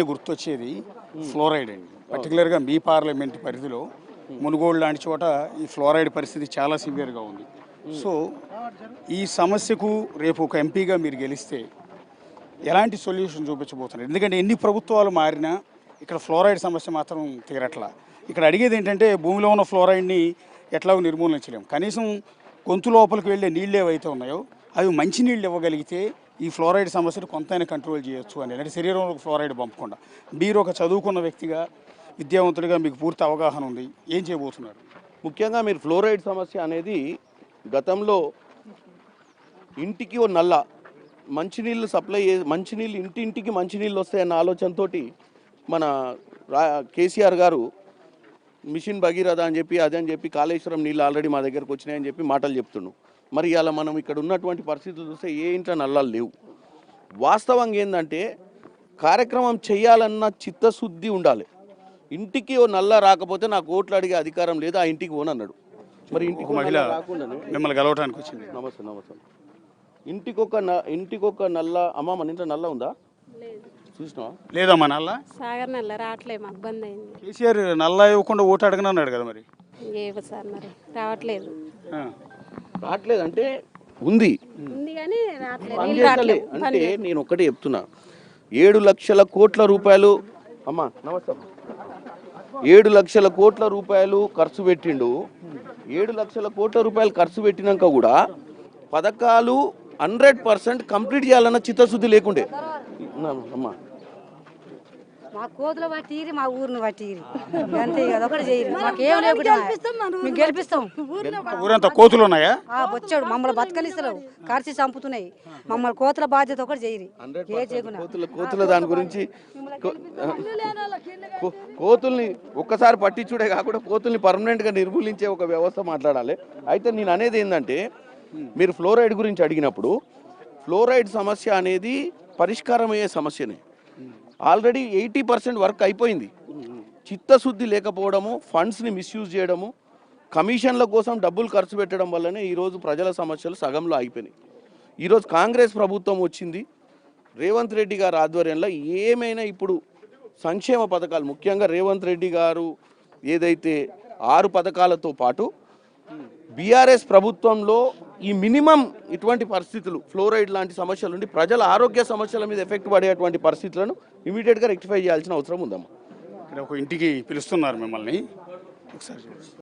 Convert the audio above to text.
గుర్తొచ్చేది ఫ్లోరైడ్ అండి. పర్టికులర్గా మీ పార్లమెంట్ పరిధిలో మునుగోడు లాంటి చోట ఈ ఫ్లోరైడ్ పరిస్థితి చాలా సివియర్గా ఉంది. సో ఈ సమస్యకు రేపు ఒక ఎంపీగా మీరు గెలిస్తే ఎలాంటి సొల్యూషన్ చూపించబోతున్నారు? ఎందుకంటే ఎన్ని ప్రభుత్వాలు మారినా ఇక్కడ ఫ్లోరైడ్ సమస్య మాత్రం తీరట్లా. ఇక్కడ అడిగేది ఏంటంటే భూమిలో ఉన్న ఫ్లోరైడ్ని ఎట్లాగో నిర్మూలించలేము. కనీసం గొంతు లోపలికి వెళ్ళే నీళ్ళు ఏవైతే ఉన్నాయో అవి మంచి నీళ్ళు ఇవ్వగలిగితే ఈ ఫ్లోరైడ్ సమస్యను కొంతైనా కంట్రోల్ చేయొచ్చు అని. అంటే శరీరంలో ఫ్లోరైడ్ పంపకుండా మీరు ఒక చదువుకున్న వ్యక్తిగా, విద్యావంతుడిగా మీకు పూర్తి అవగాహన ఉంది, ఏం చేయబోతున్నారు? ముఖ్యంగా మీరు ఫ్లోరైడ్ సమస్య అనేది గతంలో ఇంటికి ఓ నల్ల మంచినీళ్ళు సప్లై మంచినీళ్ళు ఇంటింటికి మంచినీళ్ళు వస్తాయన్న ఆలోచనతో మన కేసీఆర్ గారు మిషన్ భగీరథ అని చెప్పి అదని చెప్పి కాళేశ్వరం నీళ్ళు ఆల్రెడీ మా దగ్గరకు వచ్చినాయని చెప్పి మాటలు చెప్తున్నాం. మరి ఇలా మనం ఇక్కడ ఉన్నటువంటి పరిస్థితులు చూస్తే ఏ ఇంట్లో నల్లాలు లేవు. వాస్తవంగా ఏంటంటే కార్యక్రమం చేయాలన్న చిత్తశుద్ధి ఉండాలి. ఇంటికి ఓ నల్ల రాకపోతే నాకు ఓట్లు అడిగే అధికారం లేదు, ఆ ఇంటికి ఓనన్నాడు. మరి ఇంటికి మహిళ మిమ్మల్ని కలవటానికి వచ్చింది. నమస్తే నమస్తే. ఇంటికొక నల్ల అమ్మ, మన ఇంట్లో నల్ల ఉందా? చూసినా లేదమ్మా నల్ల సాగర్ నల్ల రావట్లేదు, మాకు బంద్ అయింది. కేసీఆర్ నల్ల ఇవ్వకుండా ఓటు అడగనన్నాడు కదా, మరి ఏవో సార్ మరి రావట్లేదు. రావట్లేదు అంటే ఉంది కానీ అంటే నేను ఒకటే చెప్తున్నా, 7 లక్షల కోట్ల రూపాయలు అమ్మా నమస్తే 7 లక్షల కోట్ల రూపాయలు ఖర్చు పెట్టిండు. 7 లక్షల కోట్ల రూపాయలు ఖర్చు పెట్టినాక కూడా పథకాలు 100% కంప్లీట్ చేయాలన్న చిత్తశుద్ధి లేకుండే. అమ్మా మా కోతులు పట్టిరి, మా ఊరిని పట్టిరి, అంతే కదా. ఒకటి చేయరు, మాకేం లేకుండా మేము గెలిపిస్తాం. ఊరంతా కోతులు ఉన్నాయా? వచ్చాడు మమ్మల్ని బతకనిస్తారు, ఖర్చు చంపుతున్నాయి మమ్మల్ని. కోతుల బాధ్యత ఒకటి చేయరు, ఏ చేయకుండా కోతుల దాని గురించి కోతుల్ని ఒక్కసారి పట్టించుడే కాకుండా కోతుల్ని పర్మనెంట్గా నిర్మూలించే ఒక వ్యవస్థ మాట్లాడాలి. అయితే నేను అనేది ఏంటంటే, మీరు ఫ్లోరైడ్ గురించి అడిగినప్పుడు ఫ్లోరైడ్ సమస్య అనేది పరిష్కారమయ్యే సమస్యనే. ఆల్రెడీ 80% వర్క్ అయిపోయింది. చిత్తశుద్ధి లేకపోవడము, ఫండ్స్ని మిస్యూజ్ చేయడము, కమిషన్ల కోసం డబ్బులు ఖర్చు పెట్టడం వల్లనే ఈరోజు ప్రజల సమస్యలు సగంలో ఆగిపోయినాయి. ఈరోజు కాంగ్రెస్ ప్రభుత్వం వచ్చింది, రేవంత్ రెడ్డి గారి ఆధ్వర్యంలో ఏమైనా ఇప్పుడు సంక్షేమ పథకాలు, ముఖ్యంగా రేవంత్ రెడ్డి గారు ఏదైతే 6 పథకాలతో పాటు బీఆర్ఎస్ ప్రభుత్వంలో ఈ మినిమం ఇటువంటి పరిస్థితులు, ఫ్లోరైడ్ లాంటి సమస్యల నుండి ప్రజల ఆరోగ్య సమస్యల మీద ఎఫెక్ట్ పడేటువంటి పరిస్థితులను ఇమీడియట్గా రెక్టిఫై చేయాల్సిన అవసరం ఉందమ్మా. ఇక్కడ ఒక ఇంటికి పిలుస్తున్నారు మిమ్మల్ని, ఒకసారి